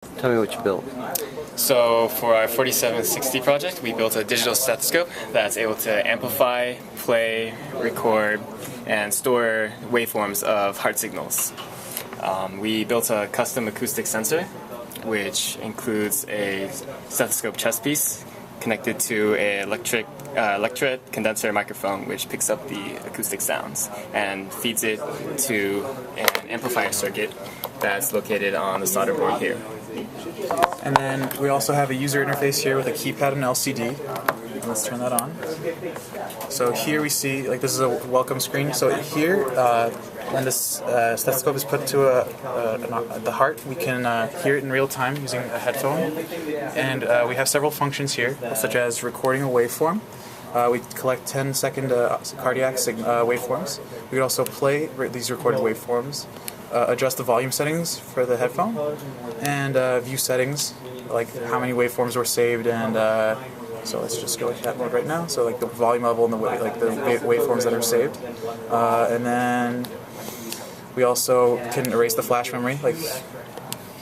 Tell me what you built. So for our 4760 project, we built a digital stethoscope that's able to amplify, play, record, and store waveforms of heart signals. We built a custom acoustic sensor, which includes a stethoscope chest piece connected to an electret condenser microphone, which picks up the acoustic sounds and feeds it to an amplifier circuit that's located on the solder board here. And then we also have a user interface here with a keypad and LCD. Let's turn that on. So here we see, like, this is a welcome screen. So here, when this stethoscope is put to the heart, we can hear it in real time using a headphone. And we have several functions here, such as recording a waveform. We collect 10-second cardiac waveforms. We could also play these recorded waveforms, adjust the volume settings for the headphone, and view settings, like how many waveforms were saved. And so let's just go into that mode right now. So like the volume level and the waveforms that are saved. And then we also can erase the flash memory, like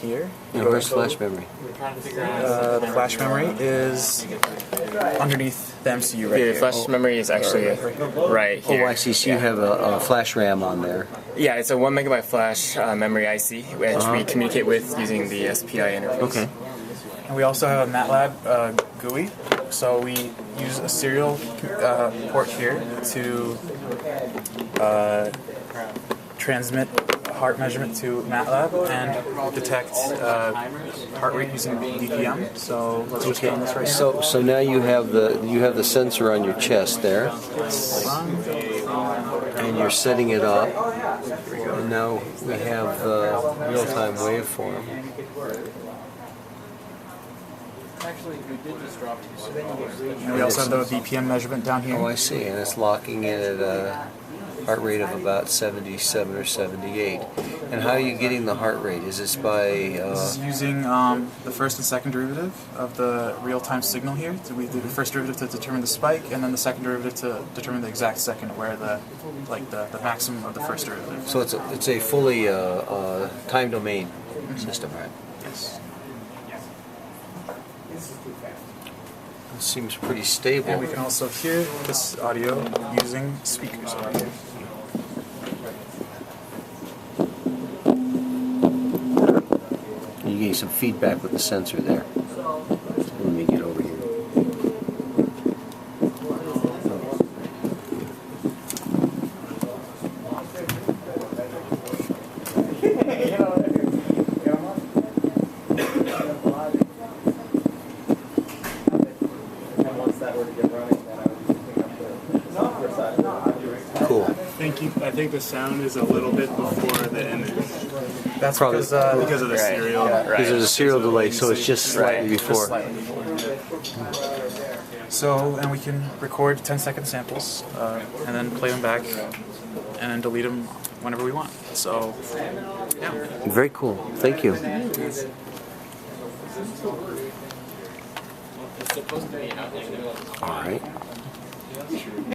here. Where's flash memory? The flash memory is underneath the MCU right here. The flash memory is actually right here. Oh, I see. So you have a flash RAM on there. Yeah, it's a 1 megabyte flash memory IC, which we communicate with using the SPI interface. Okay. And we also have a MATLAB GUI. So we use a serial port here to transmit heart measurement to MATLAB and detect heart rate using BPM. So let's just go on this right now. So now you have the sensor on your chest there, and you're setting it up. And now we have the real-time waveform. And we also have the BPM measurement down here. Oh, I see. And it's locking in at a heart rate of about 77 or 78. And how are you getting the heart rate? Is this by... This is using the first and second derivative of the real-time signal here. So we do the first derivative to determine the spike, and then the second derivative to determine the exact second where the maximum of the first derivative. So it's a fully time domain system, right? Yes. It seems pretty stable. And we can also hear this audio using speakers over here. You're getting some feedback with the sensor there. Let me get over here. Cool. I think the sound is a little bit before the image. That's probably because of the serial. Because there's a serial delay, so it's just slightly before. So, and we can record 10-second samples, and then play them back, and then delete them whenever we want. So, yeah. Very cool. Thank you. All right.